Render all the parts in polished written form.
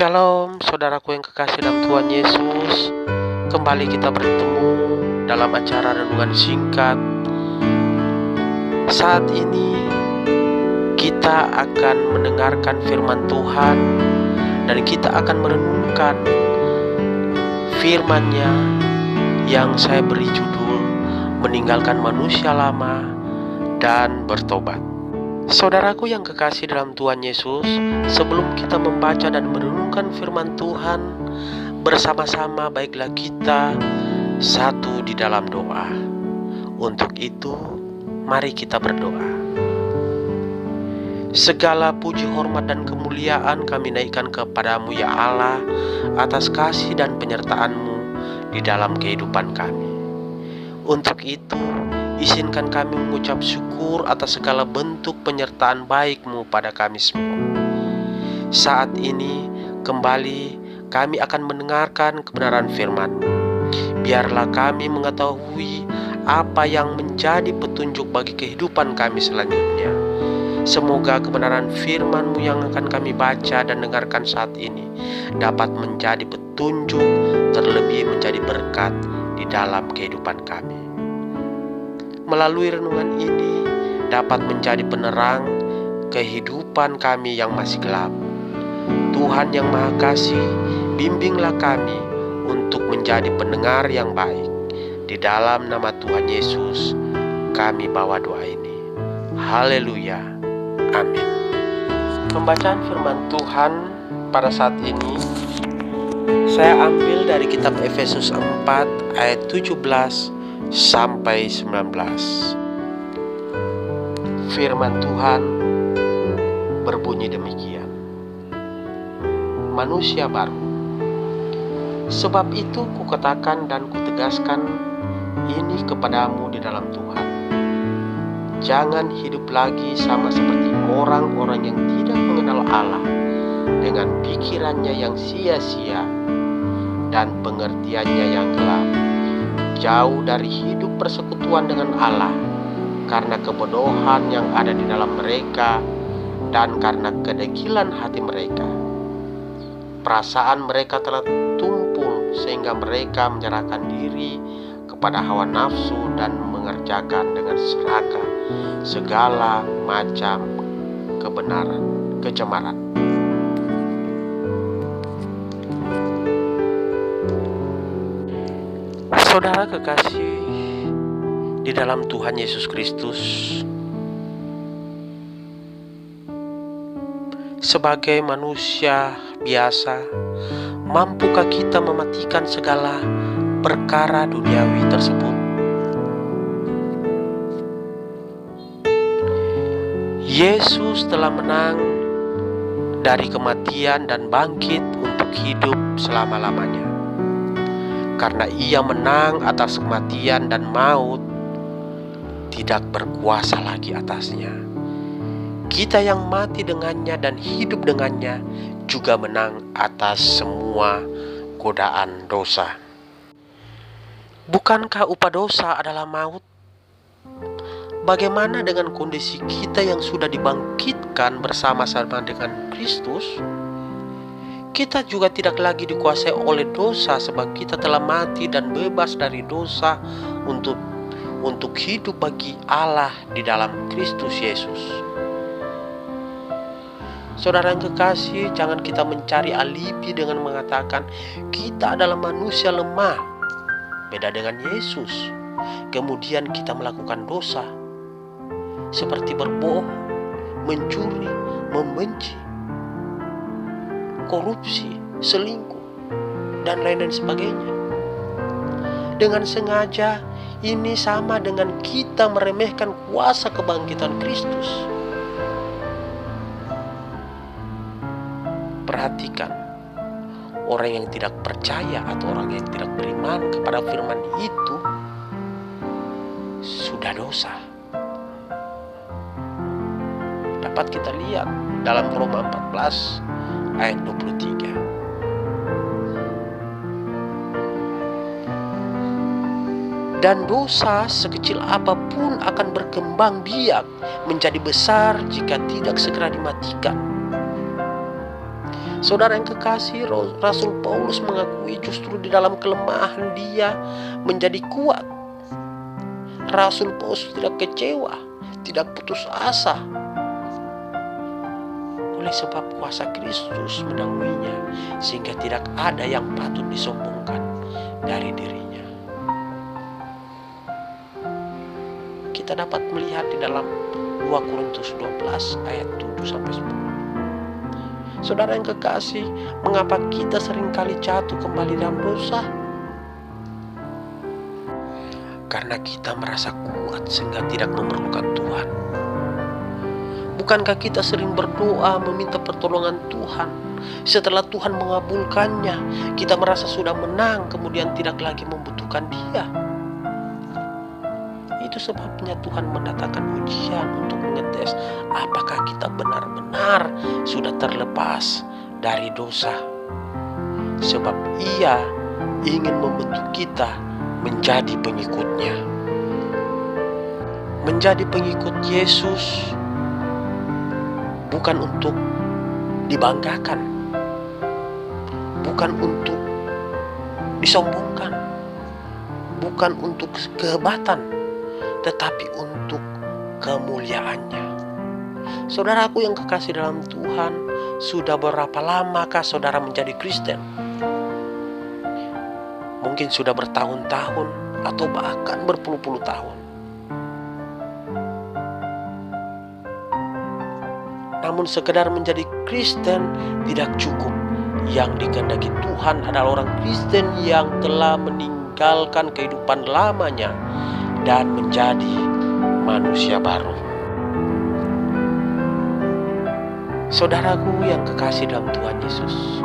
Shalom, saudaraku yang kekasih dalam Tuhan Yesus. Kembali kita bertemu dalam acara renungan singkat. Saat ini kita akan mendengarkan firman Tuhan dan kita akan merenungkan firman-Nya yang saya beri judul Meninggalkan Manusia Lama dan Bertobat. Saudaraku yang kekasih dalam Tuhan Yesus, sebelum kita membaca dan merenungkan firman Tuhan bersama-sama, baiklah kita satu di dalam doa. Untuk itu, mari kita berdoa. Segala puji, hormat, dan kemuliaan kami naikkan kepadamu ya Allah, atas kasih dan penyertaan-Mu di dalam kehidupan kami. Untuk itu, izinkan kami mengucap syukur atas segala bentuk penyertaan baik-Mu pada kami semua. Saat ini kembali kami akan mendengarkan kebenaran firman-Mu. Biarlah kami mengetahui apa yang menjadi petunjuk bagi kehidupan kami selanjutnya. Semoga kebenaran firman-Mu yang akan kami baca dan dengarkan saat ini dapat menjadi petunjuk, terlebih menjadi berkat di dalam kehidupan kami. Melalui renungan ini dapat menjadi penerang kehidupan kami yang masih gelap. Tuhan yang Maha Kasih, bimbinglah kami untuk menjadi pendengar yang baik. Di dalam nama Tuhan Yesus kami bawa doa ini. Haleluya. Amin. Pembacaan firman Tuhan pada saat ini saya ambil dari kitab Efesus 4 ayat 17 sampai 19. Firman Tuhan berbunyi demikian. Manusia baru. Sebab itu kukatakan dan kutegaskan ini kepadamu di dalam Tuhan. Jangan hidup lagi sama seperti orang-orang yang tidak mengenal Allah, dengan pikirannya yang sia-sia dan pengertiannya yang gelap. Jauh dari hidup persekutuan dengan Allah, karena kebodohan yang ada di dalam mereka dan karena kedegilan hati mereka. Perasaan mereka telah tumpul sehingga mereka menyerahkan diri kepada hawa nafsu dan mengerjakan dengan serakah segala macam kecemaran. Saudara kekasih di dalam Tuhan Yesus Kristus, sebagai manusia biasa, mampukah kita mematikan segala perkara duniawi tersebut? Yesus telah menang dari kematian dan bangkit untuk hidup selama-lamanya. Karena Ia menang atas kematian dan maut tidak berkuasa lagi atasnya. Kita yang mati dengannya dan hidup dengannya juga menang atas semua godaan dosa. Bukankah upah dosa adalah maut? Bagaimana dengan kondisi kita yang sudah dibangkitkan bersama-sama dengan Kristus? Kita juga tidak lagi dikuasai oleh dosa, sebab kita telah mati dan bebas dari dosa untuk hidup bagi Allah di dalam Kristus Yesus. Saudara yang kekasih, jangan kita mencari alibi dengan mengatakan kita adalah manusia lemah, beda dengan Yesus. Kemudian kita melakukan dosa seperti berbohong, mencuri, membenci, korupsi, selingkuh, dan lain-lain sebagainya. Dengan sengaja, ini sama dengan kita meremehkan kuasa kebangkitan Kristus. Perhatikan, orang yang tidak percaya atau orang yang tidak beriman kepada firman itu sudah dosa. Dapat kita lihat dalam Roma 14 ayat 23. Dan dosa sekecil apapun akan berkembang biak menjadi besar jika tidak segera dimatikan. Saudara yang kekasih, Rasul Paulus mengakui justru di dalam kelemahan dia menjadi kuat. Rasul Paulus tidak kecewa, tidak putus asa. Oleh sebab kuasa Kristus menaunginya, sehingga tidak ada yang patut disombongkan dari dirinya. Kita dapat melihat di dalam 2 Korintus 12 ayat 7-10. Saudara yang kekasih, mengapa kita seringkali jatuh kembali dalam dosa? Karena kita merasa kuat sehingga tidak memerlukan Tuhan. Bukankah kita sering berdoa meminta pertolongan Tuhan? Setelah Tuhan mengabulkannya, kita merasa sudah menang, kemudian tidak lagi membutuhkan Dia. Itu sebabnya Tuhan mendatangkan ujian untuk mengetes apakah kita benar-benar sudah terlepas dari dosa. Sebab Ia ingin membentuk kita menjadi pengikutnya. Menjadi pengikut Yesus bukan untuk dibanggakan, bukan untuk disombongkan, bukan untuk kehebatan, tetapi untuk kemuliaannya. Saudaraku yang kekasih dalam Tuhan, sudah berapa lamakah saudara menjadi Kristen? Mungkin sudah bertahun-tahun atau bahkan berpuluh-puluh tahun. Namun sekedar menjadi Kristen tidak cukup. Yang dikehendaki Tuhan adalah orang Kristen yang telah meninggalkan kehidupan lamanya dan menjadi manusia baru. Saudaraku yang kekasih dalam Tuhan Yesus,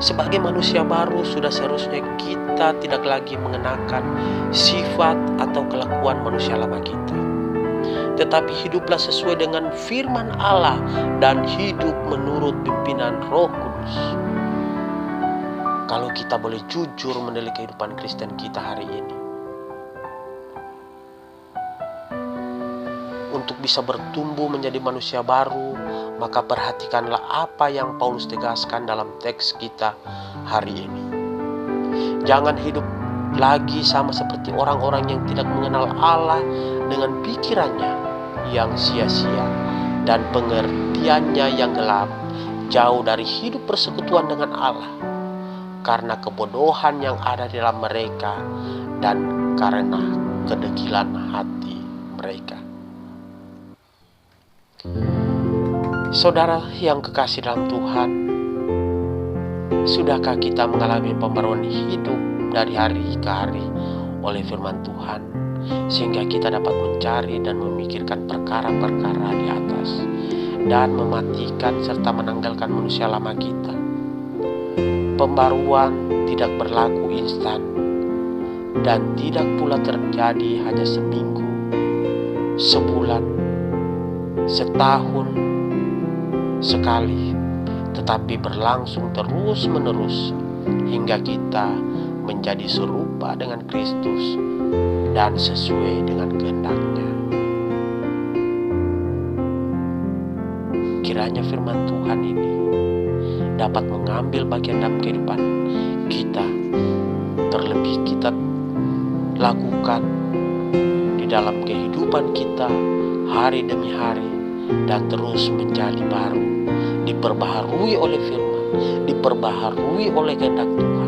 sebagai manusia baru sudah seharusnya kita tidak lagi mengenakan sifat atau kelakuan manusia lama kita, tetapi hiduplah sesuai dengan firman Allah dan hidup menurut pimpinan Roh Kudus. Kalau kita boleh jujur menilai kehidupan Kristen kita hari ini, untuk bisa bertumbuh menjadi manusia baru, maka perhatikanlah apa yang Paulus tegaskan dalam teks kita hari ini. Jangan hidup lagi sama seperti orang-orang yang tidak mengenal Allah dengan pikirannya yang sia-sia dan pengertiannya yang gelap, jauh dari hidup persekutuan dengan Allah, karena kebodohan yang ada di dalam mereka dan karena kedegilan hati mereka. Saudara yang kekasih dalam Tuhan, sudahkah kita mengalami pembaruan hidup dari hari ke hari oleh firman Tuhan, sehingga kita dapat mencari dan memikirkan perkara-perkara di atas dan mematikan serta menanggalkan manusia lama kita? Pembaruan tidak berlaku instan dan tidak pula terjadi hanya seminggu, sebulan, setahun sekali, tetapi berlangsung terus-menerus hingga kita menjadi serupa dengan Kristus dan sesuai dengan kehendak-Nya. Kiranya firman Tuhan ini dapat mengambil bagian dalam kehidupan kita, terlebih kita lakukan di dalam kehidupan kita hari demi hari, dan terus menjadi baru, diperbaharui oleh firman, diperbaharui oleh kehendak Tuhan.